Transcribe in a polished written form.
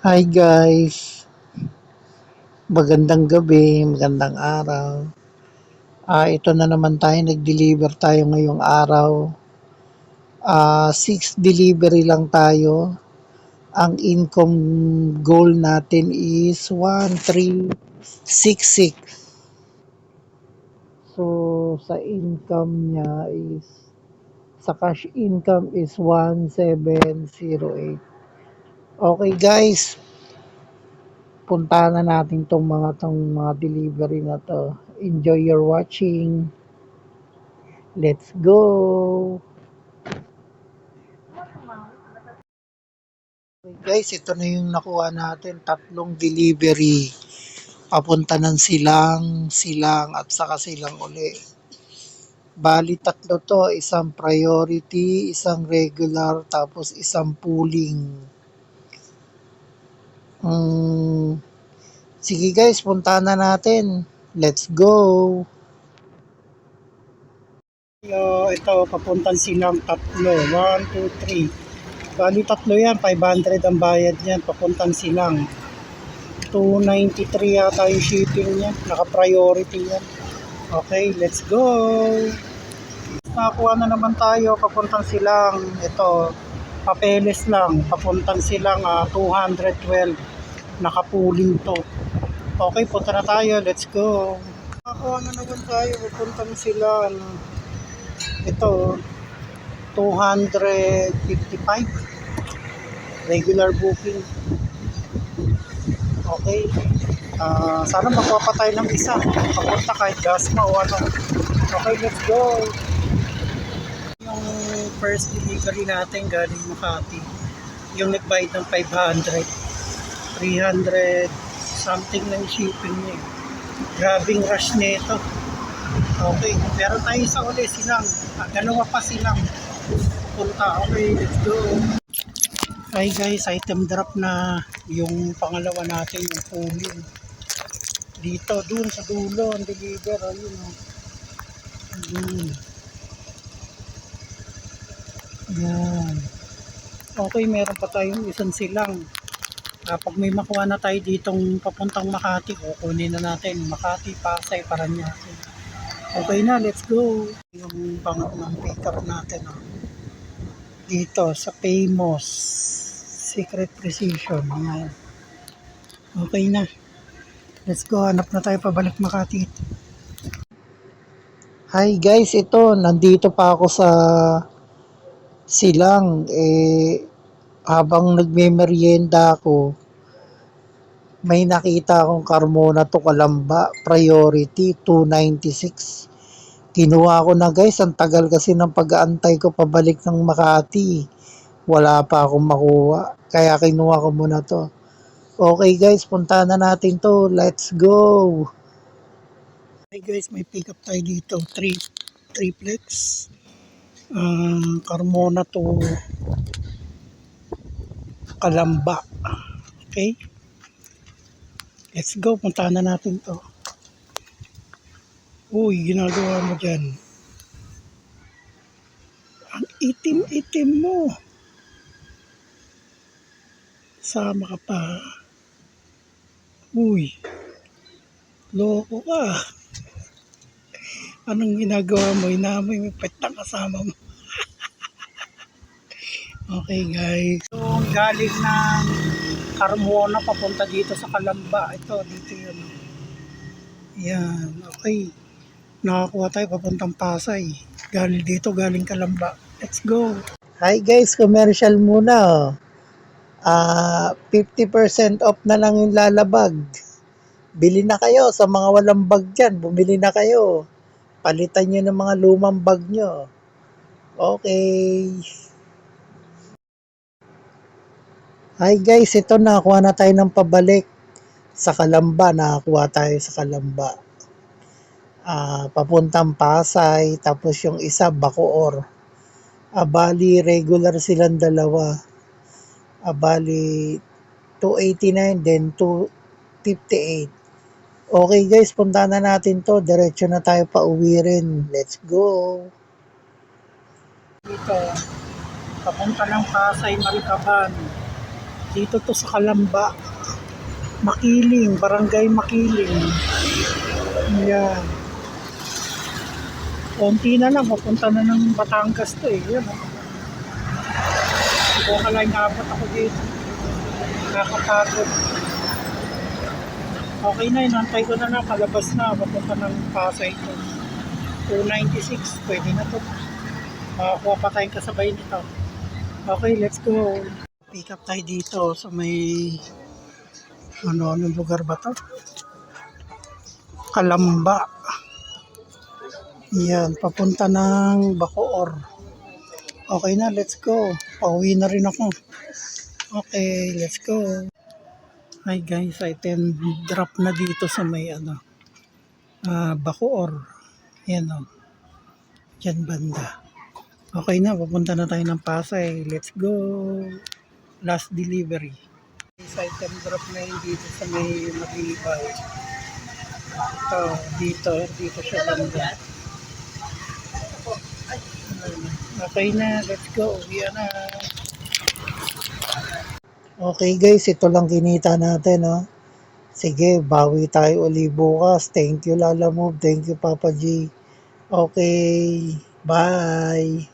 Hi guys, magandang gabi, magandang araw. Ito na naman tayo, nag-deliver tayo ngayong araw. 6 delivery lang tayo. Ang income goal natin is 1366. So, sa income niya is, sa cash income is 1708. Okay guys, puntahan na natin tong mga delivery na to. Enjoy your watching. Let's go! Okay guys, ito na yung nakuha natin. Tatlong delivery. Papunta ng silang at saka silang uli. Bali tatlo to. Isang priority, isang regular, tapos isang pooling. Sige guys, punta na natin. Let's go! Ito, papuntang silang tatlo. 1, 2, 3. Bali tatlo yan, 500 ang bayad niyan, papuntang silang. 293 yata yung shipping niya, naka-priority yan. Okay, let's go! Nakakuha na naman tayo, papuntang silang. Ito, papeles lang, papuntang silang 212. Nakapuling to. Okay, punta na tayo, let's go! Nakakuha na naman tayo, papuntang silang. Ito, 255 regular booking. Okay, sana makuha pa tayo ng isa papunta kahit Dasma o ano. Okay, let's go. Yung first delivery natin galing Makati, yung nagbayad ng 500, 300 something ng shipping niya. Grabing rush nito. Okay, meron tayo isa ulit silang, dalawa pa silang punta. Okay, let's go. Hi guys, item drop na yung pangalawa natin, yung pooling. Dito, dun sa dulo, ang deliver, ayun o. Yan. Okay, meron pa tayong isang silang. Pag may makuha na tayo ditong papuntang Makati, kukunin na natin. Makati, Pasay, Paranaque. Okay na, let's go. Yung pangatlong pick up natin o. Dito sa Famous Secret Precision. Yan. Okay na. Let's go. Hanap na tayo pabalik Makati. Hi guys, ito. Nandito pa ako sa silang. Habang nagme-merienda ako, may nakita akong Carmona to Calamba. Priority 296. Kinuha ko na guys. Ang tagal kasi ng pag-aantay ko pabalik ng Makati. Wala pa akong makuha. Kaya kinuha ko muna to. Okay guys, punta na natin to. Let's go! Hey guys, may pick up tayo dito. Triplex. Carmona to Calamba. Okay? Let's go. Punta na natin to. Uy, ginagawa mo dyan. Ang itim-itim mo. Sama ka pa. Uy, loko ka. Anong ginagawa mo? Inamoy mo petang kasama mo. Okay guys. So, galing ng Carmona papunta dito sa Calamba. Ito, dito yun. Yan, okay. Nakakuha tayo papuntang Pasay. Galing dito, galing Calamba. Let's go. Hi guys, commercial muna. 50% off na lang yung lalabag. Bili na kayo sa mga walang bag dyan. Bumili na kayo. Palitan nyo ng mga lumang bag nyo. Okay. Hi guys, ito nakakuha na tayo ng pabalik sa Calamba. Nakakuha tayo sa Calamba. Papuntang Pasay, tapos yung isa Bacoor. Bali regular silang dalawa. Bali 289 then 258. Okay guys, punta na natin to. Diretso na tayo pa uwi rin. Let's go. Dito, papunta ng Pasay, Maricaban. Dito to sa Kalamba. Makiling, Barangay Makiling. Yan. Konti na lang, papunta na ng Batangas to eh. Yan. Hindi ko akalain abot ako dito. Nakakapagod. Okay na, inantay ko na lang, palabas na, papunta ng Pasay to. 296, pwede na to. Makakuha pa tayong kasabay nito. Okay, let's go. Pick up tayo dito sa may anong lugar ba to? Kalamba. Yan, papunta ng Bacoor. Okay na, let's go. Pauwi na rin ako. Okay, let's go. Hi guys, I can drop na dito sa may Bacoor. Yan o. Diyan banda. Okay na, papunta na tayo ng Pasay. Let's go. Last delivery. Guys, I can drop na yun dito sa may Matibay. Ito, dito siya banda. Okay na, let's go. Uwi na. Okay guys, ito lang kinita natin, no? Sige, bawi tayo uli bukas. Thank you Lala Move, thank you Papa G. Okay, bye.